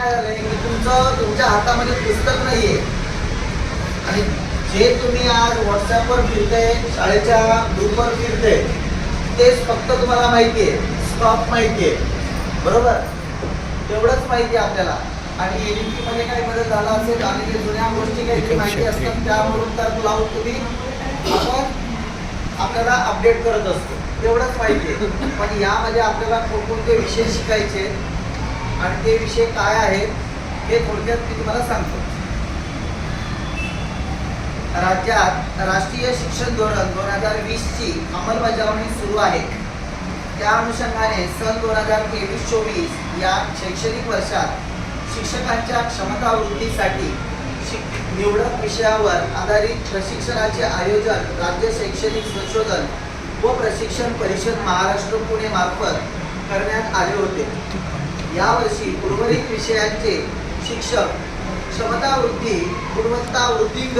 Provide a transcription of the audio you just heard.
काय झालंय की तुमच्या हातामध्ये पुस्तक नाहीये आणि जे तुम्ही आज व्हॉट्सअपवर फिरते, शाळेच्या ग्रुपवर फिरते, तेच फक्त तुम्हाला माहिती आहे, स्टॉप माहिती आहे, बरोबर? तेवढंच माहिती आहे आपल्याला. आणि एनईपी मध्ये काही बदल झाला असेल आणि जे जुन्या गोष्टी काही माहिती असतात त्यावरून तर लावून तुम्ही आपल्याला अपडेट करत असतो, तेवढंच माहिती आहे. पण यामध्ये आपल्याला कोणकोणते विषय शिकायचे आणि ते विषय काय आहेत हे थोडक्यात मी तुम्हाला सांगतो. राज्यात राष्ट्रीय शिक्षण धोरण 2020 ची अंमलबजावणी सुरू आहे. त्या अनुषंगाने सन 2023-24 या शैक्षणिक वर्षात शिक्षकांच्या क्षमता वृद्धीसाठी निवडक विषयावर आधारित प्रशिक्षणाचे आयोजन राज्य शैक्षणिक संशोधन व प्रशिक्षण परिषद महाराष्ट्र पुणे मार्फत करण्यात आले होते. यावर्षी उर्वरित विषयांचे शिक्षक क्षमता वृद्धी, गुणवत्ता वृद्धी